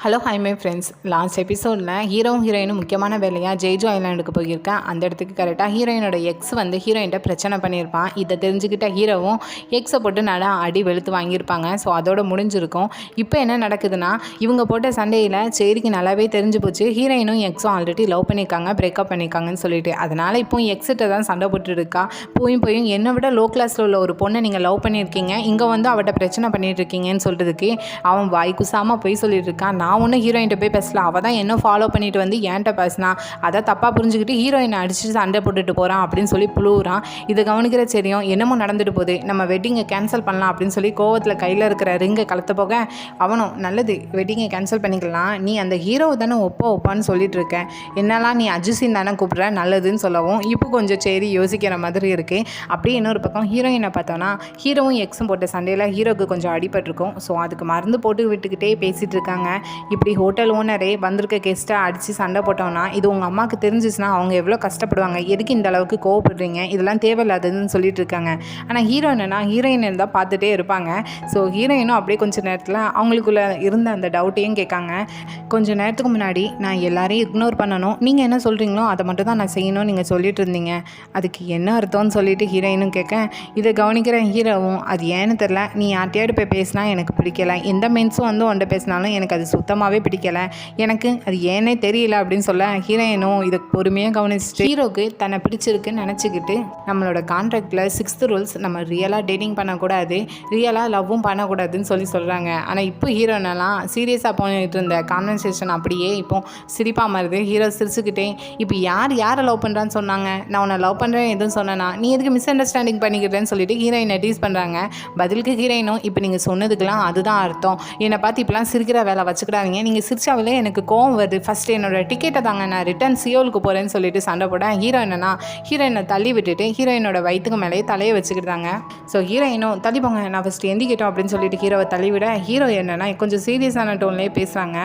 Hello hi my friends. Last எபிசோடில் ஹீரோயினும் முக்கியமான வேலையாக ஜெய்ஜோ ஐலாண்டுக்கு போயிருக்கேன். அந்த இடத்துக்கு கரெக்டாக ஹீரோயினோட எக்ஸ் ஹீரோயின்ட்ட பிரச்சனை பண்ணியிருப்பான். இதை தெரிஞ்சுக்கிட்ட ஹீரோவும் எக்ஸை போட்டு நல்லா அடி வெளுத்து வாங்கியிருப்பாங்க. ஸோ அதோட முடிஞ்சிருக்கும். இப்போ என்ன நடக்குதுன்னா, இவங்க போட்ட சண்டையில் சேரிக்கு நல்லாவே தெரிஞ்சு போச்சு ஹீரோயினும் எக்ஸும் ஆல்ரெடி லவ் பண்ணியிருக்காங்க, பிரேக்கப் பண்ணியிருக்காங்கன்னு சொல்லிட்டு. அதனால் இப்போ எக்ஸிட்ட தான் சண்டை போட்டுருக்கா. போயும் என்னை விட லோ கிளாஸில் உள்ள ஒரு பொண்ணை நீங்கள் லவ் பண்ணியிருக்கீங்க, இங்கே அவட்ட பிரச்சனை பண்ணிட்டு இருக்கீங்கன்னு சொல்கிறதுக்கு அவன் வாய் குசாமல் போய் சொல்லிட்டு இருக்கான். நான் ஒன்றும் ஹீரோயின்ட்ட போய் பேசலாம், அவள் தான் என்ன ஃபாலோ பண்ணிட்டு என்கிட்ட பேசினா, அதை தப்பாக புரிஞ்சுக்கிட்டு ஹீரோயினை அடிச்சுட்டு சண்டை போட்டுட்டு போகிறான் அப்படின்னு சொல்லி புழுவுறான். இதை கவனிக்கிற சரியும் என்னமோ நடந்துட்டு போகுது, நம்ம வெட்டிங்கை கேன்சல் பண்ணலாம் அப்படின்னு சொல்லி கோவத்தில் கையில் இருக்கிற ரிங்கை கலத்த போக அவனும் நல்லது வெட்டிங்கை கேன்சல் பண்ணிக்கலாம், நீ அந்த ஹீரோவை தானே ஒப்பான்னு சொல்லிட்டு இருக்கேன், என்னெல்லாம் நீ அஜுசின் தானே கூப்பிட்ற, நல்லதுன்னு சொல்லவும் இப்போ கொஞ்சம் சரி யோசிக்கிற மாதிரி இருக்குது. அப்படியே இன்னொரு பக்கம் ஹீரோயினை பார்த்தோன்னா ஹீரோவும் எக்ஸும் போட்ட சண்டையில் ஹீரோவுக்கு கொஞ்சம் அடிபட்டிருக்கும். ஸோ அதுக்கு மருந்து போட்டு விட்டுக்கிட்டே பேசிகிட்டு இருக்காங்க. இப்படி ஹோட்டல் ஓனரே வந்திருக்க கெஸ்ட்டை அடித்து சண்டை போட்டோம்னா இது உங்கள் அம்மாவுக்கு தெரிஞ்சிச்சுன்னா அவங்க எவ்வளோ கஷ்டப்படுவாங்க, எதுக்கு இந்த அளவுக்கு கோவப்படுறீங்க, இதெல்லாம் தேவையில்லாததுன்னு சொல்லிட்டு இருக்காங்க. ஆனால் ஹீரோயின் தான் பார்த்துட்டே இருப்பாங்க. ஸோ ஹீரோயினும் அப்படியே கொஞ்சம் நேரத்தில் அவங்களுக்குள்ள இருந்த அந்த டவுட்டையும் கேட்காங்க. கொஞ்சம் நேரத்துக்கு முன்னாடி நான் எல்லாரையும் இக்னோர் பண்ணணும், நீங்கள் என்ன சொல்கிறீங்களோ அதை மட்டும் தான் நான் செய்யணும்னு நீங்கள் சொல்லிட்டு இருந்தீங்க, அதுக்கு என்ன அர்த்தம்னு சொல்லிட்டு ஹீரோயினும் கேட்க, இதை கவனிக்கிற ஹீரோவும் அது ஏன்னு தெரில, நீ யார்ட்டையாடு போய் பேசினா எனக்கு பிடிக்கல, எந்த மென்ஸும் ஒன்றை பேசினாலும் எனக்கு அது சுத்தமாகவே பிடிக்கலை, எனக்கு அது ஏன்னே தெரியல அப்படின்னு சொல்ல ஹீரோயினும் இதை பொறுமையாக கவனிச்சுட்டு ஹீரோக்கு தன்னை பிடிச்சிருக்குன்னு நினச்சிக்கிட்டு நம்மளோட கான்ட்ராக்டில் 6th ரூல்ஸ் நம்ம ரியலாக டேட்டிங் பண்ணக்கூடாது, ரியலாக லவ்வும் பண்ணக்கூடாதுன்னு சொல்கிறாங்க. ஆனால் இப்போ ஹீரோனெல்லாம் சீரியஸாக போயிட்டு இருந்த கான்வர்சேஷன் அப்படியே இப்போ சிரிப்பாக மாறுது. ஹீரோ சிரிச்சுக்கிட்டே, இப்போ யாரை லவ் பண்ணுறான்னு சொன்னாங்க, நான் உன்னை லவ் பண்ணுறேன் எதுவும் சொன்னேன்னா நீ எதுக்கு மிஸ் அண்டர்ஸ்டாண்டிங் பண்ணிக்கிட்டேன்னு சொல்லிட்டு ஹீரோயினை டீஸ் பண்ணுறாங்க. பதிலுக்கு ஹீரோயினும் இப்போ நீங்கள் சொன்னதுக்கெல்லாம் அதுதான் அர்த்தம், என்னை பார்த்து இப்போலாம் சிரிக்கிற வேலை வச்சுக்கிடாதீங்க, நீங்கள் சிரிச்சாவிலே எனக்கு கோவம் வருது, ஃபஸ்ட்டு என்னோட டிக்கெட்டை தாங்க, நான் ரிட்டர்ன் சியோலுக்கு போகிறேன்னு சொல்லிட்டு சண்டை போட ஹீரோயினை தள்ளி விட்டுட்டு ஹீரோயினோட வயிற்றுக்கு மேலேயே தலையை வச்சுக்கிட்டாங்க. ஸோ ஹீரோயினும் தள்ளி போங்க, நான் ஃபஸ்ட்டு எந்திக்கிட்டோம் அப்படின்னு சொல்லிட்டு ஹீரோவை தள்ளிவிட ஹீரோ என்னன்னா கொஞ்சம் சீரியஸான டோன்லேயே பேசுகிறாங்க.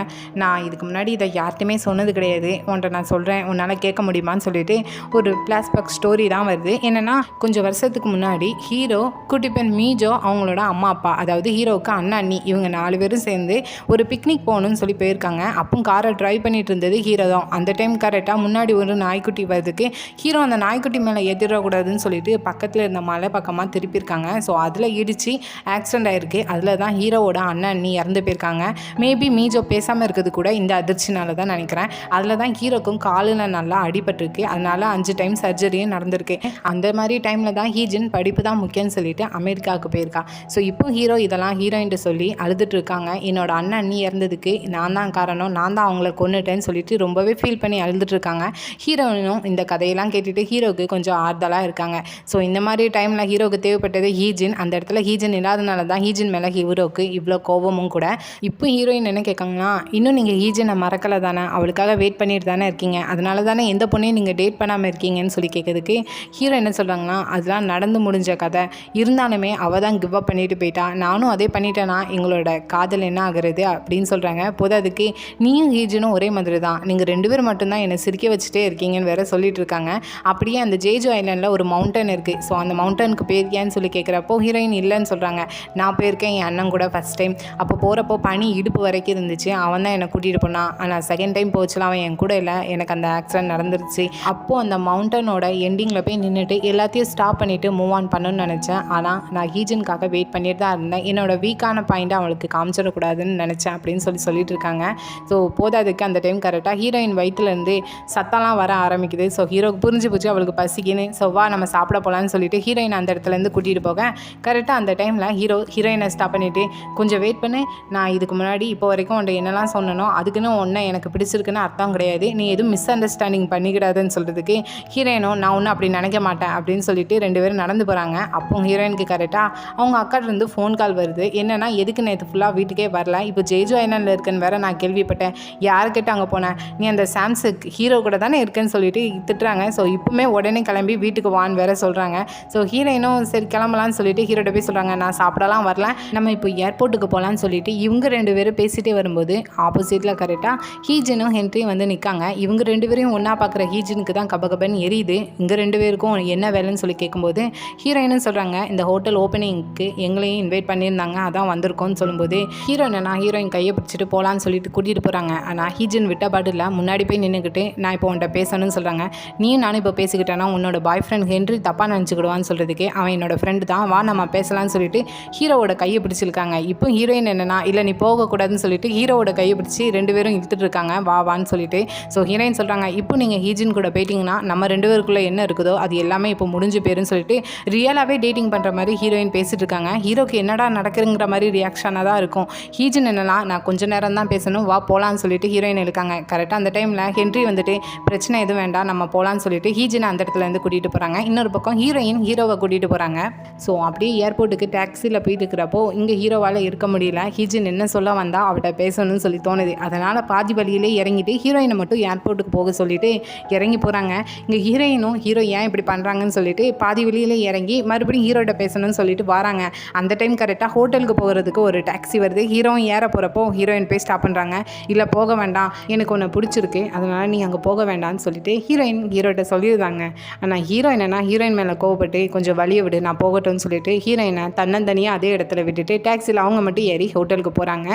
நான் இதுக்கு முன்னாடி இதை யார்ட்டுமே சொன்னது கிடையாது, உன்ட்ட நான் சொல்கிறேன், உன்னால் கேட்க முடியுமான்னு சொல்லிட்டு ஒரு ஃப்ளாஷ்பேக் ஸ்டோரி தான் வருது. என்னென்னா கொஞ்சம் வருஷத்துக்கு முன்னாடி ஹீரோ குட்டிப்பெண் மீஜோ அவங்களோட அம்மா அப்பா, அதாவது ஹீரோவுக்கு அண்ணா அண்ணி, இவங்க 4 பேரும் சேர்ந்து ஒரு பிக்னிக் போகணும்னு சொல்லி போயிருக்காங்க. அப்போ காரை ட்ரைவ் பண்ணிட்டு இருந்தது ஹீரோ தான். அந்த டைம் கரெக்டாக முன்னாடி ஒரு நாய்க்குட்டி வருதுக்கு ஹீரோ அந்த நாய்க்குட்டி மேலே ஏற்றிடக்கூடாதுன்னு சொல்லிட்டு பக்கத்தில் இருந்த மலை பக்கமாக திருப்பியிருக்காங்க. ஸோ அதில் இடித்து ஆக்சிடென்ட் ஆகிருக்கு. அதில் தான் ஹீரோவோட அண்ணன் அண்ணி இறந்து போயிருக்காங்க. மேபி மீஜோ பேசாமல் இருக்கிறது கூட இந்த அதிர்ச்சினால தான் நினைக்கிறேன். அதில் தான் ஹீரோக்கும் காலில் நல்லா அடிபட்டிருக்கு. அதனால 5 டைம் சர்ஜரியும் நடந்திருக்கு. அந்த மாதிரி டைமில் தான் ஹீஜின் படிப்பு தான் முக்கியம்னு சொல்லிட்டு அமெரிக்காவுக்கு போயிருக்கா. ஸோ இப்போ ஹீரோ இதெல்லாம் ஹீரோயின்ட்டு சொல்லி அழுதுட்டு இருக்காங்க. என்னோட அண்ணன் அண்ணி இறந்ததுக்கு நான் தான் காரணம், நான் தான் அவங்கள கொன்னுட்டேன்னு சொல்லிட்டு ரொம்பவே ஃபீல் பண்ணி அழுதுட்டு இருக்காங்க. ஹீரோயினும் இந்த கதையெல்லாம் கேட்டுட்டு ஹீரோவுக்கு கொஞ்சம் ஆறுதலாக இருக்காங்க. ஸோ இந்த மாதிரி டைமில் ஹீரோவுக்கு தேவைப்பட்டது ஹீஜின். அந்த இடத்துல ஹீஜின் இல்லாதனால தான் ஹீஜின் மேலே ஹீரோவுக்கு இவ்வளோ கோபமும் கூட. இப்போ ஹீரோயின் என்ன கேட்காங்கன்னா, இன்னும் நீங்கள் ஹீஜினை மறக்கலை தானே, அவளுக்காக வெயிட் பண்ணிட்டு தானே இருக்கீங்க, அதனால தானே எந்த பொண்ணையும் நீங்கள் டேட் பண்ணாமல் இருக்கீங்கன்னு சொல்லி கேட்குறதுக்கு ஹீரோ என்ன சொல்கிறாங்கன்னா, அதெல்லாம் நடந்து முடிஞ்ச கதை, இருந்தாலுமே அவள் தான் கிவ் அப் பண்ணிட்டு போயிட்டா, நானும் அதே பண்ணிட்டேன்னா எங்களோட காதல் என்ன ஆகுறது அப்படின்னு சொல்கிறாங்க. அதுக்கு நீயும் ஹீஜனும் ஒரே மாதிரி தான், நீங்கள் 2 பேர் மட்டும்தான் என்னை சிரிக்க வச்சுட்டே இருக்கீங்கன்னு வேற சொல்லிட்டு இருக்காங்க. அப்படியே அந்த ஜேஜோ ஐலாண்டில் ஒரு மவுண்டன் இருக்குது. ஸோ அந்த மவுண்டனுக்கு போயிருக்கியான்னு சொல்லி கேட்குறப்போ ஹீரோயின் இல்லைன்னு சொல்கிறாங்க. நான் போயிருக்கேன் என் அண்ணன் கூட ஃபஸ்ட் டைம், அப்போ போகிறப்போ பனி இடுப்பு வரைக்கும் இருந்துச்சு, அவன் தான் என்னை கூட்டிகிட்டு போனான். ஆனால் செகண்ட் டைம் போச்சுலாம் அவன் என் கூட இல்லை, எனக்கு அந்த ஆக்சிடென்ட் நடந்துருச்சு. அப்போது அந்த மவுண்டனோட எண்டிங்கில் போய் நின்றுட்டு எல்லாத்தையும் ஸ்டாப் பண்ணிவிட்டு மூவ் ஆன் பண்ணணும்னு நினச்சேன். ஆனால் நான் ஹீஜனுக்காக வெயிட் பண்ணிட்டு தான் இருந்தேன், என்னோட வீக்கான பாயிண்ட்டை அவளுக்கு காமிச்சிடக்கூடாதுன்னு நினச்சேன் அப்படின்னு சொல்லிட்டு இருக்காங்க. ஸோ போதாதுக்கு அந்த டைம் கரெக்டாக ஹீரோயின் வயிற்றுலேருந்து சத்தம்லாம் வர ஆரம்பிக்குது. ஸோ ஹீரோக்கு புரிஞ்சு போச்சு அவளுக்கு பசிக்குன்னு. ஸோ வா நம்ம சாப்பிட போகலான்னு சொல்லிட்டு ஹீரோயின் அந்த இடத்துலேருந்து கூட்டிகிட்டு போக கரெக்டாக அந்த டைமில் ஹீரோயினை ஸ்டாப் பண்ணிவிட்டு கொஞ்சம் வெயிட் பண்ணி, நான் இதுக்கு முன்னாடி இப்போ வரைக்கும் உன்னை என்னெல்லாம் சொன்னனோ அதுக்குன்னு ஒன்றை எனக்கு பிடிச்சிருக்குன்னு அர்த்தம் கிடையாது, நீ எதுவும் மிஸ் அண்டர்ஸ்டாண்டிங் பண்ணிக்கிடாதுன்னு சொல்கிறதுக்கு ஹீரோயினும் நான் ஒன்றும் அப்படி நினைக்க மாட்டேன் அப்படின்னு சொல்லிட்டு 2 பேரும் நடந்து போகிறாங்க. அப்போ ஹீரோயினுக்கு கரெக்டாக அவங்க அக்காட்டிருந்து ஃபோன் கால் வருது. என்னென்னா எதுக்கு நேற்று ஃபுல்லாக வீட்டுக்கே வரல, இப்போ ஜெய்ஜோ ஐலாண்டில் இருக்குன்னு வேறு நான் கேள்விப்பட்டேன், யாருக்கிட்ட அங்கே போனேன், நீ அந்த சாம்சங் ஹீரோ கூட தானே இருக்குன்னு சொல்லிட்டு திட்டுறாங்க. ஸோ இப்போவுமே உடனே கிளம்பி வீட்டுக்கு வான்னு வேற சொல்கிறாங்க. ஸோ ஹீரோயினும் சரி கிளம்பலான்னு சொல்லிட்டு ஹீரோட்ட போய் சொல்கிறாங்க, நான் சாப்பிடலாம் வரல, நம்ம இப்போ ஏர்போர்ட்டுக்கு போகலான்னு சொல்லிட்டு இவங்க 2 பேரும் பேசிகிட்டே வரும்போது ஆப்போசிட்டில் கரெக்டாக ஹீஜனும் ஹென்ரியும் நிற்காங்க. இவங்க 2 பேரையும் ஒன்றா பார்க்குற ஹீஜனுக்கு தான் கபகபன்னு எரியுது. இங்கே 2 பேருக்கும் என்ன வேலைன்னு சொல்லி கேட்கும்போது ஹீரோயினும் சொல்கிறாங்க, இந்த ஹோட்டல் ஓப்பனிங்க்கு எங்களையும் இன்வைட் பண்ணியிருந்தாங்க, அதான் வந்திருக்கோன்னு சொல்லும்போது ஹீரோயின் கையை பிடிச்சிட்டு போகலான்னு சொல்லிட்டு கூட்டிகிட்டு போகிறாங்க. ஆனால் ஹீஜின் விட்டபாடு இல்லை, முன்னாடி போய் நின்றுக்கிட்டு நான் இப்போ உன்ட்ட பேசணும்னு சொல்கிறாங்க. நீயும் நானும் இப்போ பேசிக்கிட்டேன்னா உன்னோட பாய் ஃப்ரெண்ட் ஹென்றி தப்பாக நினச்சிக்கிடுவான்னு சொல்கிறதுக்கே அவன் என்னோட ஃப்ரெண்டு தான், வா நம்ம பேசலான்னு சொல்லிட்டு ஹீரோவோட கையை பிடிச்சிருக்காங்க. இப்போ ஹீரோயின் என்னன்னா இல்லை நீ போகக்கூடாதுன்னு சொல்லிட்டு ஹீரோவோட கையை பிடிச்சி 2 பேரும் இழுத்துட்டு இருக்காங்க, வா வான்னு சொல்லிட்டு. ஸோ ஹீரோயின் சொல்கிறாங்க, இப்போ நீங்கள் ஹீஜின் கூட போயிட்டீங்கன்னா நம்ம 2 பேருக்குள்ளே என்ன இருக்குதோ அது எல்லாமே இப்போ முடிஞ்சு போயிருன்னு சொல்லிட்டு ரியலாகவே டேட்டிங் பண்ணுற மாதிரி ஹீரோயின் பேசிட்டு இருக்காங்க. ஹீரோக்கு என்னடா நடக்குதுங்கிற மாதிரி ரியாக்ஷனாக தான் இருக்கும். ஹீஜின் என்னன்னா நான் கொஞ்சம் நேரம் தான் பேசணும், வா போகலான்னு சொல்லிட்டு ஹீரோயின் இருக்காங்க. கரெக்டாக அந்த டைமில் ஹென்றி வந்துட்டு பிரச்சனை எதுவும் வேண்டாம் நம்ம போகலான்னு சொல்லிட்டு ஹீஜினை அந்த இடத்துலேருந்து கூட்டிகிட்டு போகிறாங்க. இன்னொரு பக்கம் ஹீரோயின் ஹீரோவை கூட்டிகிட்டு போகிறாங்க. ஸோ அப்படியே ஏர்போர்ட்டுக்கு டாக்ஸியில் போயிட்டு இருக்கிறப்போ இங்கே ஹீரோவால் இருக்க முடியல. ஹீஜின் என்ன சொல்ல வந்தால் அவட்ட பேசணும்னு சொல்லி தோணுது. அதனால் பாதி வழியிலே இறங்கிட்டு ஹீரோயினை மட்டும் ஏர்போர்ட்டுக்கு போக சொல்லிட்டு இறங்கி போகிறாங்க. இங்கே ஹீரோயினும் ஹீரோ ஏன் இப்படி பண்ணுறாங்கன்னு சொல்லிட்டு பாதி வழியிலே இறங்கி மறுபடியும் ஹீரோட்ட பேசணும்னு சொல்லிட்டு வராங்க. அந்த டைம் கரெக்டாக ஹோட்டலுக்கு போகிறதுக்கு ஒரு டாக்ஸி வருது. ஹீரோவும் ஏற போகிறப்போ ஹீரோயின் போய் ஸ்டாப் பண்ணுறாங்க. இல்லை போக வேண்டாம், எனக்கு ஒன்று பிடிச்சிருக்கு, அதனால் நீ அங்கே போக வேண்டாம்னு சொல்லிட்டு ஹீரோயின் ஹீரோட்ட சொல்லியிருந்தாங்க. ஆனால் ஹீரோ என்னன்னா ஹீரோயின் மேலே கோவப்பட்டு கொஞ்சம் வழியை விடு நான் போகட்டும்னு சொல்லிட்டு ஹீரோயினை தன்னந்தனியாக அதே இடத்துல விட்டுட்டு டாக்ஸியில் அவங்க மட்டும் ஏறி ஹோட்டலுக்கு போகிறாங்க.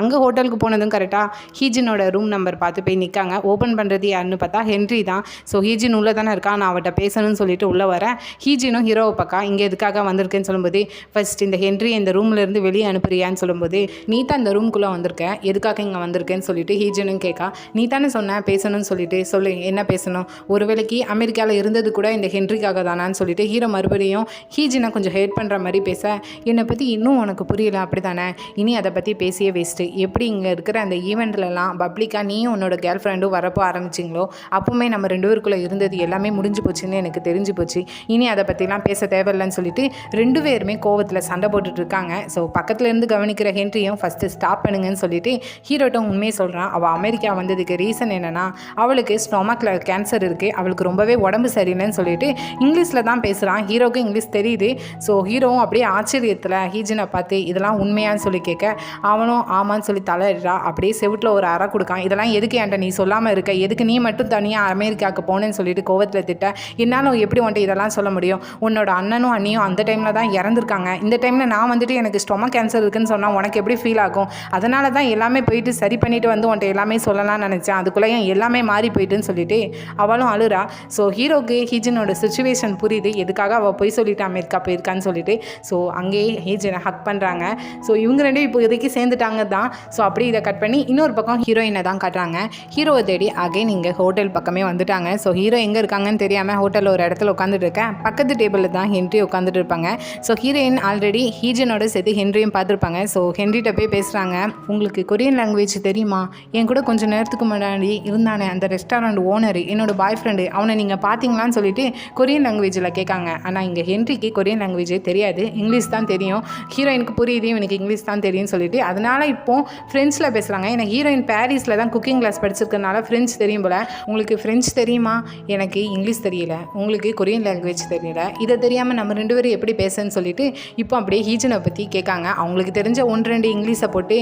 அங்கே ஹோட்டலுக்கு போனதும் கரெக்டாக ஹீஜினோட ரூம் நம்பர் பார்த்து போய் நிற்காங்க. ஓப்பன் பண்ணுறது யாருன்னு பார்த்தா ஹென்றி தான். ஸோ ஹீஜின் உள்ளே தானே இருக்கா, நான் அவட்ட பேசணும்னு சொல்லிட்டு உள்ளே வரேன். ஹீஜினும் ஹீரோவை பக்கா இங்கே எதுக்காக வந்திருக்கேன்னு சொல்லும்போது ஃபர்ஸ்ட் இந்த ஹென்றி இந்த ரூம்லேருந்து வெளியே அனுப்புறியான்னு சொல்லும்போது நீ தான் இந்த ரூம்குள்ளே வந்திருக்க, எதுக்காக இங்கே வந்திருக்கேன்னு சொல்லிட்டு ஹீஜினும் கேட்கா. நீ தானே சொன்ன பேசணும்னு சொல்லிட்டு, சொல்லு என்ன பேசணும், ஒரு வேளைக்கு அமெரிக்காவில் இருந்தது கூட இந்த ஹென்ரிக்காக தானான்னு சொல்லிட்டு ஹீரோ மறுபடியும் ஹீஜினை கொஞ்சம் ஹேட் பண்ணுற மாதிரி பேச, என்னை பற்றி இன்னும் உனக்கு புரியல அப்படி தானே, இனி அதை பற்றி பேசியே வேஸ்ட்டு, எப்படி இங்கே இருக்கிற அந்த ஈவெண்ட்லலாம் பப்ளிக்காக நீயும் உன்னோட கேர்ள் ஃப்ரெண்டும் வரப்போ ஆரம்பிச்சிங்களோ அப்போவுமே நம்ம 2 பேருக்குள்ளே இருந்தது எல்லாமே முடிஞ்சு போச்சுன்னு எனக்கு தெரிஞ்சு போச்சு, இனி அதை பற்றிலாம் பேச தேவையில்லைன்னு சொல்லிட்டு 2 பேருமே கோவத்தில் சண்டை போட்டுட்டு இருக்காங்க. ஸோ பக்கத்தில் இருந்து கவனிக்கிற ஹென்ரியும் ஃபஸ்ட்டு ஸ்டாப் பண்ணுங்கன்னு சொல்லிட்டு ஹீரோட்ட உண்மையை சொல்கிறான். அவள் அமெரிக்கா வந்ததுக்கு ரீசன் என்னென்னா அவளுக்கு ஸ்டொமக்கில் கேன்சர் இருக்குது, அவளுக்கு ரொம்பவே உடம்பு சரியில்லைன்னு சொல்லிட்டு இங்கிலீஷில் தான் பேசுகிறான். ஹீரோக்கு இங்கிலீஷ் தெரியுது. ஸோ ஹீரோவும் அப்படியே ஆச்சரியத்தில் ஹீஜினை பார்த்து இதெல்லாம் உண்மையான்னு சொல்லி கேட்க அவனும் ஆமான்னு சொல்லி தலையிடுறா. அப்படியே செவுட்டில் ஒரு அறை கொடுக்கான். இதெல்லாம் எதுக்கு என்கிட்ட நீ சொல்லாமல் இருக்க, எதுக்கு நீ மட்டும் தனியாக அமெரிக்காவுக்கு போனேன்னு சொல்லிட்டு கோவத்தில் திட்ட, என்னால் எப்படி உன்ட்ட இதெல்லாம் சொல்ல முடியும், உன்னோட அண்ணனும் அண்ணியும் அந்த டைமில் தான் இறந்துருக்காங்க, இந்த டைமில் நான் வந்துட்டு எனக்கு ஸ்டொமக் கேன்சர் இருக்குன்னு சொன்னால் உனக்கு எப்படி ஃபீல் ஆகும், அதனால தான் எல்லாமே போயிட்டு சரி பண்ணிவிட்டு வந்து உன்ட்ட எல்லாமே சொல்லலாம்னு நினச்சேன், அதுக்குள்ளேயே எல்லாமே மாறி போயிட்டுன்னு சொல்லிட்டு அவளும் அழுறா. ஸோ ஹீரோக்கு ஹீஜினோட சுச்சுவேஷன் புரியுது, எதுக்காக அவள் போய் சொல்லிட்டு அமெரிக்கா போயிருக்கான்னு சொல்லிட்டு. ஸோ அங்கேயே ஹீஜினை ஹக் பண்ணுறாங்க. ஸோ இவங்க 2 இப்போ இதுக்கு சேர்ந்துட்டாங்க தான். ஸோ அப்படி இதை கட் பண்ணி இன்னொரு பக்கம் ஹீரோயினை தான் காட்டுறாங்க. ஹீரோவை தேடி அகைன் இங்கே ஹோட்டல் பக்கமே வந்துட்டாங்க. ஸோ ஹீரோ எங்கே இருக்காங்கன்னு தெரியாமல் ஹோட்டலில் ஒரு இடத்துல உட்காந்துட்டு இருக்கேன். பக்கத்து டேபிளில் தான் ஹென்றி உட்காந்துட்டு இருப்பாங்க. ஸோ ஹீரோயின் ஆல்ரெடி ஹீஜனோட சேர்த்து ஹென்ரியும் பார்த்துருப்பாங்க. ஸோ ஹென்ரிட்ட போய் பேசுகிறாங்க. உங்களுக்கு கொரியன் லாங்குவேஜ் தெரியுமா, என் கூட கொஞ்சம் நேரத்துக்கு முன்னாடி இருந்தானே அந்த ரெஸ்டாரண்ட் ஓனர் என்னோட பாய் ஃப்ரெண்டு, அவனை நீங்கள் பார்த்தீங்களான்னு சொல்லிட்டு கொரியன் லாங்குவேஜில் கேட்காங்க. ஆனால் இங்கே ஹென்ரிக்கு கொரியன் லாங்குவேஜே தெரியாது, இங்கிலீஷ் தான் தெரியும். ஹீரோயினுக்கு புரியுது எனக்கு இங்கிலீஷ் தான் தெரியும்னு சொல்லிட்டு அதனால் இப்போ ஃப்ரெஞ்சில் பேசுகிறாங்க. ஏன்னா ஹீரோயின் பாரிஸில் தான் குக்கிங் கிளாஸ் படிச்சிருக்கனால ஃப்ரெஞ்ச் தெரியும் போல். உங்களுக்கு ஃப்ரெஞ்ச் தெரியுமா, எனக்கு இங்கிலீஷ் தெரியல, உங்களுக்கு கொரியன் லாங்குவேஜ் தெரியல, இதை தெரியாமல் நம்ம 2 பேரும் எப்படி பேசுன்னு சொல்லிட்டு இப்போ அப்படியே ஹீஜனை பற்றி கேட்காங்க. அவங்களுக்கு தெரிஞ்ச 1-2 இங்கிலீஷை போட்டு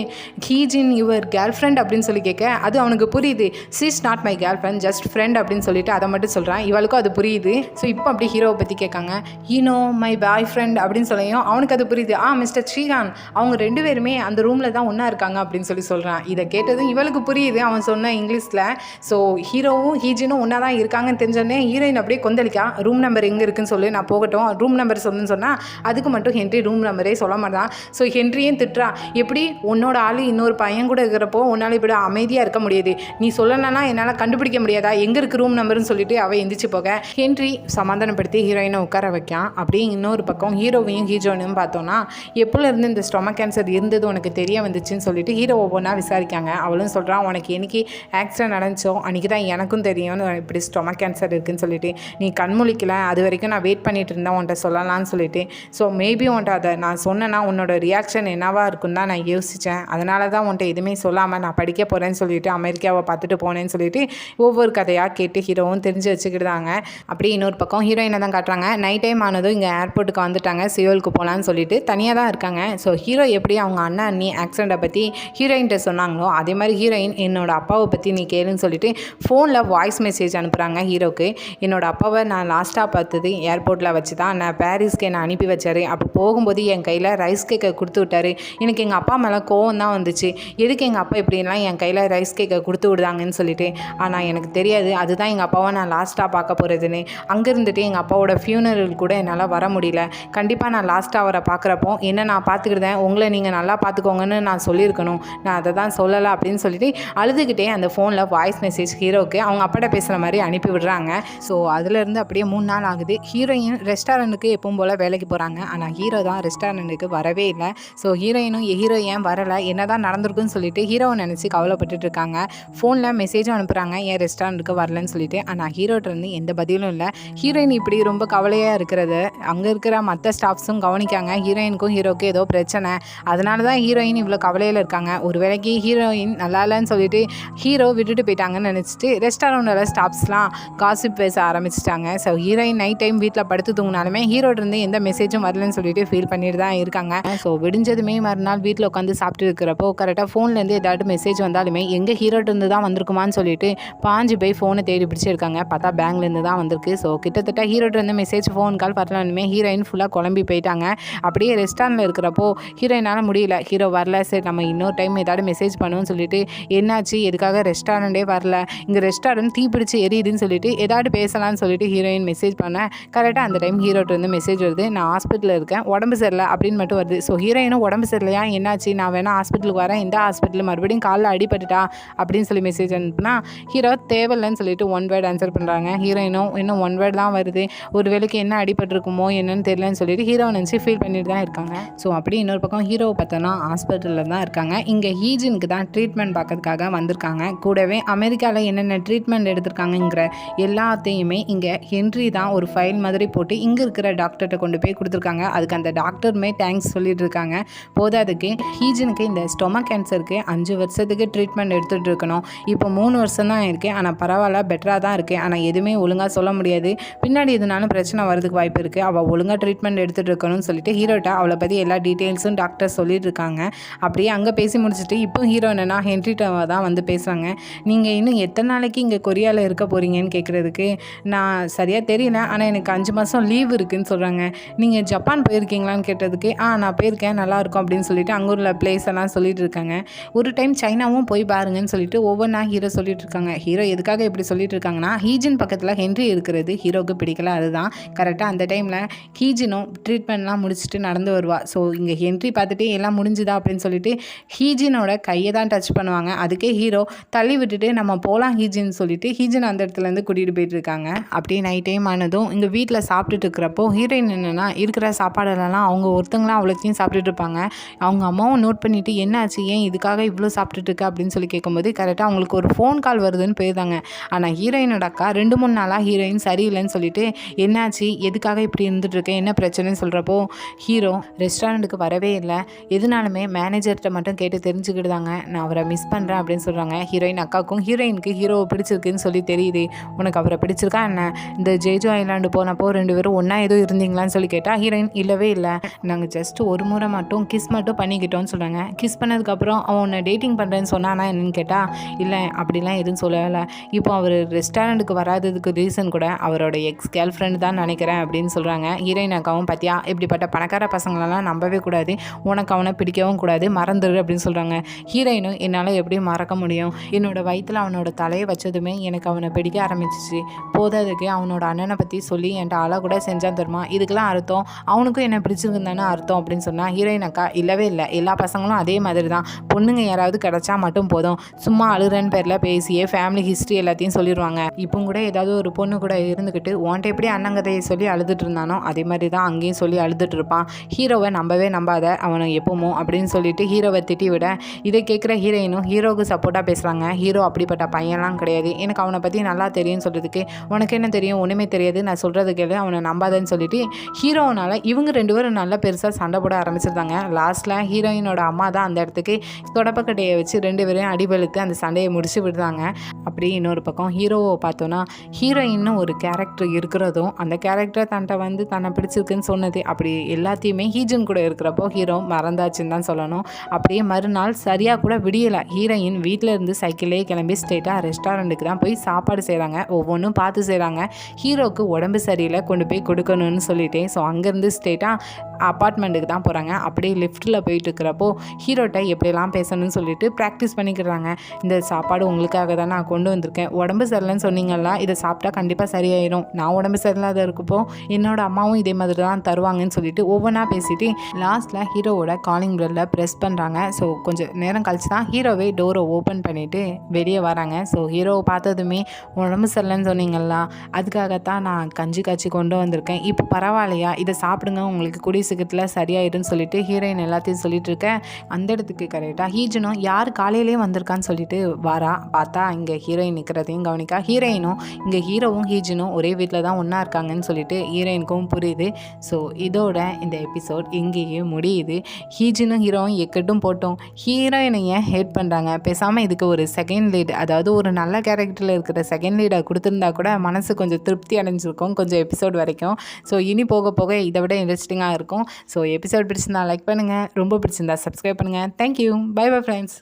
ஹீஜின் யுவர் கேர்ள் ஃப்ரெண்ட் அப்படின்னு சொல்லி கேட்க அது அவனுக்கு புரியுது. She is not my girl friend, just friend அப்படின்னு சொல்லிட்டு அதை மட்டும் சொல்கிறான். இவளுக்கும் அது புரியுது. ஸோ இப்போ அப்படியே ஹீரோவை பற்றி கேட்காங்க. யூனோ மை பாய் ஃப்ரெண்ட் அப்படின்னு சொல்லியும் அவனுக்கு அது புரியுது. மிஸ்டர் ஸ்ரீகாந்த் அவங்க 2 பேருமே அந்த ரூமில் தான் ஒன்றா இருக்காங்க அப்படின்னு சொல்லி சொல்கிறான். இதை கேட்டதும் இவளுக்கு புரியுது அவன் சொன்ன இங்கிலீஷில். ஸோ ஹீரோவும் ஹீஜினும் ஒன்றா தான் இருக்காங்கன்னு தெரிஞ்சோடனே ஹீரோயின் அப்படியே கொந்தளிக்கா. ரூம் நம்பர் எங்கே இருக்குன்னு சொல்லி நான் போகட்டும், ரூம் நம்பர் சொல்லுன்னு சொன்னால் அதுக்கு மட்டும் ஹென்றி ரூம் நம்பரே சொல்ல மாட்டான். ஸோ ஹென்ரியும் திட்டுறா, எப்படி உன்னோட ஆள் இன்னொரு பையன் கூட இருக்கிறப்போ உன்னால் இப்படி அமைதியாக இருக்க முடியாது, நீ சொல்லலைன்னா என்னால் கண்டுபிடிக்க முடியாதா எங்கே இருக்குது ரூம் நம்பர்னு சொல்லிட்டு அவள் எந்திரிச்சு போக ஹென்றி சமாதானப்படுத்தி ஹீரோயினை உட்கார வைக்கான். அப்படியே இன்னொரு பக்கம் ஹீரோவையும் ஹீரோயினும் பார்த்தோன்னா எப்போலேருந்து இந்த ஸ்டொமக் கேன்சர் இருந்தது உனக்கு தெரிய வந்துச்சுன்னு சொல்லிட்டு ஹீரோ ஒவ்வொன்றா விசாரிக்காங்க. அவளும் சொல்கிறான், உனக்கு என்னைக்கு ஆக்சிடென்ட் நடந்துச்சோ அன்றைக்கி தான் எனக்கும் தெரியும் இப்படி ஸ்டொமக் கேன்சர் இருக்குதுன்னு சொல்லிட்டு, நீ கண்முழிக்கல அது வரைக்கும் நான் வெயிட் பண்ணிட்டு இருந்தேன் உன்ட்ட சொல்லலாம்னு சொல்லிட்டு. ஸோ மேபி உன்ட்ட அதை நான் சொன்னேன்னா உன்னோட ரியாக்ஷன் என்னவா இருக்குன்னு தான் நான் யோசித்தேன், அதனால தான் உன்ட்ட எதுவுமே சொல்லாமல் நான் படிக்க போகிறேன்னு சொல்லிட்டு அமெரிக்காவை பார்த்துட்டு போனேன்னு சொல்லிட்டு ஒவ்வொரு கதையாக கேட்டு ஹீரோவும் தெரிஞ்சு வச்சுக்கிட்டாங்க. அப்படியே இன்னொரு பக்கம் ஹீரோயினை தான் காட்டுறாங்க. நைட் டைம் ஆனதும் இங்கே ஏர்போர்ட்டுக்கு வந்துட்டாங்க, சியோலுக்கு போகலான்னு சொல்லிட்டு தனியாக தான் இருக்காங்க. ஸோ ஹீரோ எப்படி அவங்க அண்ணா அண்ணி ஆக்சிடெண்ட்டை பற்றி ஹீரோயின்கிட்ட சொன்னாங்களோ அதே மாதிரி ஹீரோயின் என்னோட அப்பாவை பற்றி நீ கேளுன்னு சொல்லிட்டு ஃபோனில் வாய்ஸ் மெசேஜ் அனுப்புகிறாங்க ஹீரோக்கு. என்னோட அப்பாவை நான் லாஸ்ட்டாக பார்த்தது ஏர்போர்ட்டில் வச்சு தான், நான் பாரிஸ்க்கு என்னை அனுப்பி வச்சார், அப்போ போகும்போது என் கையில் ரைஸ் கேக்கை கொடுத்து விட்டாரு, எனக்கு எங்கள் அப்பா மேலே கோவம் தான் வந்துச்சு, எதுக்கு எங்கள் அப்பா இப்படிலாம் என் கையில் ரைஸ் கேக்கை கொடுத்து விடுதாங்கன்னு சொல்லிட்டு. ஆனால் எனக்கு தெரியாது அதுதான் எங்கள் அப்பாவை நான் லாஸ்ட்டாக பார்க்க போகிறதுன்னு. அங்கே இருந்துட்டு எங்கள் அப்பாவோட ஃபியூனரல் கூட என்னால் வர முடியல. கண்டிப்பாக நான் லாஸ்ட்டாக அவரை பார்க்குறப்போ என்ன நான் பார்த்துக்கிட்டேன், உங்களை நீங்கள் நல்லா பார்த்துக்கோங்கன்னு நான் சொல்லியிருக்கணும், நான் அதை தான் சொல்லலை அப்படின்னு சொல்லிட்டு அழுதுகிட்டே அந்த ஃபோனில் வாய்ஸ் மெசேஜ் ஹீரோவுக்கு அவங்க அப்பாட்ட பேசுகிற மாதிரி அனுப்பி விடுறாங்க. ஸோ அதுலேருந்து அப்படியே 3 நாள் ஆகுது. ஹீரோயின் ரெஸ்டாரண்ட்டுக்கு எப்பவும் போல் வேலைக்கு போகிறாங்க. ஆனால் ஹீரோ தான் ரெஸ்டாரண்ட்டுக்கு வரவே இல்லை. ஸோ ஹீரோயினும் ஹீரோ ஏன் வரலை, என்ன தான் நடந்திருக்குன்னு சொல்லிட்டு ஹீரோவை நினச்சி கவலைப்பட்டுட்டு இருக்காங்க. ஃபோனில் மெசேஜும் அனுப்புகிறாங்க ஏன் ரெஸ்டாரண்ட்டுக்கு வரலன்னு சொல்லிட்டு. ஆனால் ஹீரோட்டிருந்து எந்த பதிலும் இல்லை. ஹீரோயின் இப்படி ரொம்ப கவலையாக இருக்கிறது அங்கே இருக்கிற மற்ற ஸ்டாஃப்ஸும் கவனிக்காங்க. ஹீரோயினுக்கும் ஹீரோக்கும் ஏதோ பிரச்சனை, அதனால தான் ஹீரோயின் இவ்வளோ கவலையில் இருக்காங்க. ஒரு வேளைக்கு ஹீரோயின் நல்லா இல்லைன்னு சொல்லிட்டு ஹீரோ விட்டுட்டு போயிட்டாங்கன்னு நினச்சிட்டு ரெஸ்டாரண்ட்டோட ஸ்டாஃப்ஸ்லாம் காசிப் பேச ஆரம்பிச்சிட்டாங்க. ஸோ ஹீரோயின் நைட் டைம் வீட்டில் படுத்து தூங்கினாலுமே ஹீரோட்டிருந்து எந்த மெசேஜும் வரலன்னு சொல்லிட்டு ஃபீல் பண்ணிட்டு தான் இருக்காங்க. ஸோ விடிஞ்சதுமே மறுநாள் வீட்டில் உட்காந்து சாப்பிட்டு இருக்கிறப்போ கரெக்டாக ஃபோன்லேருந்து ஏதாவது மெசேஜ் வந்தாலுமே எங்கே ஹீரோட்டிருந்து தான் வந்திருக்குமான்னு சொல்லிட்டு பாஞ்சு போய் ஃபோனை தேடி பிடிச்சிருக்காங்க. பார்த்தா பேங்க்லேருந்து தான் வந்திருக்கு. ஸோ கிட்டத்தட்ட ஹீரோட்டிருந்து மெசேஜ் ஃபோன் கால் வரலானுமே ஹீரோயின் ஃபுல்லாக குழம்பி போயிட்டாங்க. அப்படியே ரெஸ்டாரண்ட்டில் இருக்கிறப்போ ஹீரோயினால் முடியல, ஹீரோ வரல, சரி நம்ம இன்னொரு டைம் ஏதாவது மெசேஜ் பண்ணுவோம்னு சொல்லிட்டு என்னாச்சு எதுக்காக ரெஸ்டாரண்ட்டே வரல, இங்கே ரெஸ்டாரண்ட் தீப்பிடிச்சு எரியுதுன்னு சொல்லிட்டு ஏதாவது பேசலாம்னு சொல்லிட்டு ஹீரோயின் மெசேஜ் பண்ண கரெக்டாக அந்த டைம் ஹீரோட்டிருந்து மெசேஜ் வருது, நான் ஹாஸ்பிட்டலில் இருக்கேன், உடம்பு சரியில்லை அப்படின்னு மட்டும் வருது. ஸோ ஹீரோயினும் உடம்பு சரியில்லையா, என்னாச்சு, நான் வேணா ஹாஸ்பிட்டலுக்கு வரேன், இந்த ஹாஸ்பிட்டல் மறுபடியும் காலில் அடிபட்டுட்டா அப்படின்னு சொல்லி மெசேஜ் அனுப்புனா ஹீரோ தேவையில்லைன்னு சொல்லிட்டு 1 வேர்ட் ஆன்சர் பண்ணுறாங்க. ஹீரோயினும் இன்னும் 1 வேர்ட் தான் வருது, ஒரு வேளைக்கு என்ன அடிபட்டிருக்குமோ என்னன்னு தெரியலன்னு சொல்லிட்டு ஹீரோவை நினச்சி ஃபீல் பண்ணிட்டு தான் இருக்காங்க. ஸோ அப்படி இன்னொரு பக்கம் ஹீரோவை பார்த்தோன்னா ஹாஸ்பிட்டலில் தான் இருக்காங்க. இங்கே ஹீஜினுக்கு தான் ட்ரீட்மெண்ட் பார்க்கறதுக்காக வந்திருக்காங்க. கூடவே அமெரிக்காவில் என்னென்ன ட்ரீட்மெண்ட் எடுத்திருக்காங்கங்கிற எல்லாத்தையுமே இங்கே ஹென்றி தான் ஒரு ஃபைல் மாதிரி போட்டு இங்கே இருக்கிற டாக்டர்கிட்ட கொண்டு போய் கொடுத்துருக்காங்க. அதுக்கு அந்த டாக்டருமே தேங்க்ஸ் சொல்லிட்டு இருக்காங்க. போதாதுக்கு ஹீஜினுக்கு இந்த ஸ்டொமக் கேன்சருக்கு 5 வருஷத்துக்கு ட்ரீட்மெண்ட் எடுத்துகிட்டு இருக்கணும். இப்போ 3 வருஷம் தான் இருக்குது, ஆனால் பரவாயில்ல, பெட்டராக தான் இருக்குது, ஆனால் எதுவுமே ஒழுங்காக சொல்ல முடியாது, பின்னாடி எதுனாலும் பிரச்சனை வரதுக்கு வாய்ப்பு இருக்குது, அவள் ஒழுங்காக ட்ரீட்மெண்ட் எடுத்துகிட்டு இருக்கணும்னு சொல்லிட்டு ஹீரோட்ட அவளை பற்றி எல்லா டீட்டெயில்ஸும் டாக்டர் சொல்லிட்டு இருக்காங்க. அப்படியே அங்கே பேசி முடிச்சுட்டு இப்போ ஹீரோ என்னன்னா ஹென்ரிட்ட தான் வந்து பேசுகிறாங்க. நீங்கள் இன்னும் எத்தனை நாளைக்கு இங்கே கொரியாவில் இருக்க போகிறீங்கன்னு கேட்குறதுக்கு நான் சரியாக தெரியல, ஆனால் எனக்கு 5 மாதம் லீவ் இருக்குதுன்னு சொல்கிறாங்க. நீங்கள் ஜப்பான் போயிருக்கீங்களான்னு கேட்டதுக்கு நான் போயிருக்கேன், நல்லாயிருக்கும் அப்படின்னு சொல்லிட்டு அங்கே உள்ள பிளேஸ் எல்லாம் சொல்லிட்டு இருக்காங்க. ஒரு டைம் சைனாவும் போய் பாருங்கன்னு சொல்லிட்டு ஒவ்வொன்றா ஹீரோ சொல்லிட்டு இருக்காங்க. ஹீரோ எதுக்காக இப்படி சொல்லிட்டு இருக்காங்கன்னா ஹீஜின் பக்கத்தில் ஹென்றி இருக்கிறது ஹீரோவுக்கு பிடிக்கல, அதுதான். கரெக்டாக அந்த டைமில் ஹீஜினும் ட்ரீட்மெண்ட்லாம் முடிச்சுட்டு நடந்து வருவா. ஸோ இங்கே ஹென்றி பார்த்துட்டு எல்லாம் முடிஞ்சுதா அப்படின்னு சொல்லிட்டு ஹீஜினோட கையை தான் டச் பண்ணுவாங்க. அதுக்கே ஹீரோ தள்ளி விட்டுட்டு நம்ம போகலாம் ஹீஜின்னு சொல்லிட்டு ஹீஜின் அந்த இடத்துலேருந்து கூட்டிகிட்டு போயிட்டு இருக்காங்க. அப்படியே நைட் டைம் ஆனதும் இங்கே வீட்டில் சாப்பிட்டுட்டு இருக்கிறப்போ ஹீரோயின் என்னென்னா இருக்கிற சாப்பாடுலாம் அவங்க ஒருத்தங்களாம் அவ்வளோத்தையும் சாப்பிட்டுட்டு இருப்பாங்க. அவங்க அம்மாவும் நோட் பண்ணிவிட்டு என்னாச்சு, ஏன் இதுக்காக இவ்வளோ சாப்பிட்டுட்டு இருக்கா அப்படின்னு சொல்லி கேட்கும்போது கரெக்டாக அவங்களுக்கு ஒரு ஃபோன் கால் வருதுன்னு போயிருந்தாங்க. ஆனால் ஹீரோயினோட அக்கா 2-3 நாளாக ஹீரோயின் சரியில்லைன்னு சொல்லிட்டு என்னாச்சு எதுக்காக இப்படி இருந்துகிட்ருக்கேன் என்ன பிரச்சனைன்னு சொல்கிறப்போ ஹீரோ ரெஸ்டாரண்ட்டுக்கு வரவே இல்லை, எதுனாலுமே மேனேஜர்கிட்ட மட்டும் கேட்டு தெரிஞ்சுக்கிட்டுதாங்க, நான் அவரை மிஸ் பண்ணுறேன் அப்படின்னு சொல்கிறாங்க. ஹீரோயின் அக்காவுக்கும் ஹீரோயினுக்கு ஹீரோவை பிடிச்சிருக்குன்னு சொல்லி தெரியுது, உனக்கு அவரை பிடிச்சிருக்கா என்ன, இந்த ஜேஜோ ஐலாண்டு போனப்போ 2 பேரும் ஒன்றா ஏதோ இருந்தீங்களான்னு சொல்லி கேட்டால் ஹீரோயின் இல்லவே இல்லை, நாங்கள் ஜஸ்ட் ஒரு முறை மட்டும் கிஸ் மட்டும் பண்ணிக்கிட்டோன்னு சொல்கிறாங்க. கிஸ் பண்ணதுக்கப்புறம் அவன் உன்னை டேட்டிங் பண்ணுறேன்னு சொன்னானா என்னன்னு கேட்டால் இல்லை அப்படிலாம் எதுவும் சொல்லலை, இப்போ அவர் ரெஸ்டாரண்ட்டுக்கு வராததுக்கு ரீசன் கூட அவரோட எக்ஸ் கேர்ள் ஃப்ரெண்டு தான் நினைக்கிறேன் அப்படின்னு சொல்கிறாங்க. ஹீரோயின் அக்காவும் பார்த்தியா இப்படிப்பட்ட பணக்கார பசங்களெல்லாம் நம்பவே கூடாது, உனக்கு அவனை பிடிக்கவும் கூடாது, மறந்துடு அப்படின்னு சொல்கிறாங்க. ஹீரோயினும் என்னால் எப்படி மறக்க முடியும், என்னோடய வயிற்றில் அவனோட தலையை வச்சதுமே எனக்கு அவனை பிடிக்க ஆரம்பிச்சிச்சு, போதாதுக்கு அவனோட அண்ணனை பற்றி சொல்லி என்கிட்ட அழ கூட செஞ்சான் தருமா, இதுக்கெல்லாம் அர்த்தம் அவனுக்கும் என்ன பிடிச்சிருக்குன்னு தானே அர்த்தம் அப்படின்னு சொன்னால் ஹீரோயின் அக்கா இல்லவே இல்லை, எல்லா பசங்களும் அதே மாதிரி தான், பொண்ணுங்க யாராவது கிடச்சா மட்டும் போதும், சும்மா அழுறன்னு பேரில் பேசியே ஃபேமிலி ஹிஸ்ட்ரி எல்லாத்தையும் சொல்லிடுவாங்க, இப்போ கூட ஏதாவது ஒரு பொண்ணு கூட இருந்துக்கிட்டு உன்ட்ட எப்படி அண்ணங்கதையை சொல்லி அழுதுட்டு இருந்தானோ அதே மாதிரி தான் அங்கேயும் சொல்லி அழுதுட்டு இருப்பான், ஹீரோவை நம்பவே நம்பாத, அவனை எப்போமோ அப்படின்னு சொல்லிட்டு ஹீரோவை திட்டி விட இதை கேட்குற ஹீரோயினும் ஹீரோவுக்கு சப்போர்ட்டாக பேசுகிறாங்க. ஹீரோ அப்படிப்பட்ட பையன்லாம் கிடையாது, எனக்கு அவனை பற்றி நல்லா தெரியும்னு சொல்கிறதுக்கு உனக்கு என்ன தெரியும், ஒன்றுமே தெரியாது, நான் சொல்கிறது கேளு, அவனை நம்பாதன்னு சொல்லிட்டு ஹீரோனால் இவங்க 2 பேரும் நல்லா பெருசாக சண்டை போட ஆரம்பிச்சிருந்தாங்க. லாஸ்ட்டில் ஹீரோயினோட அம்மா தான் அந்த இடத்துக்கு தொடப்பக்கட்டையை வச்சு 2 பேரையும் அடிபெழுத்து அந்த சண்டையை முடிச்சு விடுறாங்க. அப்படியே இன்னொரு பக்கம் ஹீரோவை பார்த்தோன்னா ஹீரோயின்னு ஒரு கேரக்டர் இருக்கிறதும் அந்த கேரக்டர் தன்ட்ட வந்து தன்னை பிடிச்சிருக்குன்னு சொன்னது அப்படி எல்லாத்தையுமே ஹீஜன் கூட இருக்கிறப்போ ஹீரோ மறந்தாச்சுன்னு தான் சொல்லணும். அப்படியே மறுநாள் சரியாக கூட விடியலை, ஹீரோயின் வீட்டில் இருந்து சைக்கிளே கிளம்பி ஸ்ட்ரெயிட்டாக ரெஸ்டாரண்ட்டுக்கு தான் போய் சாப்பாடு செய்கிறாங்க. ஒவ்வொன்றும் பார்த்து செய்கிறாங்க. ஹீரோவுக்கு உடம்பு சரியில்லை, கொண்டு போய் கொடுக்கணும்னு சொல்லிட்டேன். ஸோ அங்கேருந்து ஸ்ட்ரெயிட்டாக அப்பார்ட்மெண்ட்டுக்கு தான் போகிறாங்க. அப்படியே லிஃப்ட்டில் போயிட்டு இருக்கிறப்போ ஹீரோட்ட இப்படியெல்லாம் பேசணும்னு சொல்லிட்டு ப்ராக்டிஸ் பண்ணிக்கிறாங்க. இந்த சாப்பாடு உங்களுக்காக தான் நான் கொண்டு வந்திருக்கேன். உடம்பு சரியில்லைன்னு சொன்னீங்களா, இதை சாப்பிட்டா கண்டிப்பாக சரியாயிடும். நான் உடம்பு சரியில்லாத இருக்கப்போ என்னோட அம்மாவும் இதே மாதிரி தான் தருவாங்கன்னு சொல்லிட்டு ஒவ்வொன்றா பேசிட்டு லாஸ்ட்டில் ஹீரோவோட காலிங் பெல்லில் ப்ரெஸ் பண்ணுறாங்க. ஸோ கொஞ்சம் நேரம் கழிச்சு தான் ஹீரோவே டோரை ஓப்பன் பண்ணிவிட்டு வெளியே வராங்க. ஸோ ஹீரோவை பார்த்ததுமே உடம்பு சரியில்லைன்னு சொன்னீங்களா, அதுக்காகத்தான் நான் கஞ்சி காய்ச்சி கொண்டு வந்திருக்கேன். இப்போ பரவாயில்லையா, இதை சாப்பிடுங்க, உங்களுக்கு கூடிய சீக்கிரத்தில் சரியாயிடும்னு சொல்லிட்டு ஹீரோயின் எல்லாத்தையும் சொல்லிட்டு இருக்கேன். அந்த இடத்துக்கு கரெக்டாக ஹீஜனும் யார் காலையிலே வந்திருக்கான்னு சொல்லிட்டு வாரா. பார்த்தா இங்கே ஹீரோயின் நிற்கிறதையும் கவனிக்கா. ஹீரோயினும் இங்கே ஹீரோவும் ஹீஜனும் ஒரே வீட்டில் தான் ஒன்றா இருக்காங்கன்னு சொல்லிட்டு ஹீரோயினுக்கும் புரியுது. ஸோ இதோட இந்த எபிசோட் இங்கேயே முடியுது. ஹீஜனும் ஹீரோவும் எக்கட்டும் போட்டோம் ஹீரோயினை ஏன் ஹேட் பண்ணுறாங்க, பேசாமல் இதுக்கு ஒரு செகண்ட் லீட், அதாவது ஒரு நல்ல கேரக்டரில் இருக்கிற செகண்ட் லீடை கொடுத்துருந்தா கூட மனசு கொஞ்சம் திருப்தி அடைஞ்சிருக்கும் கொஞ்சம் எபிசோட் வரைக்கும். ஸோ இனி போக போக இதை விட இன்ட்ரெஸ்டிங்காக இருக்கும். ஸோ எபிசோட் பிடிச்சிருந்தா லைக் பண்ணுங்கள், ரொம்ப பிடிச்சிருந்தா சப்ஸ்கிரைப் பண்ணுங்கள். Thank you, bye bye friends.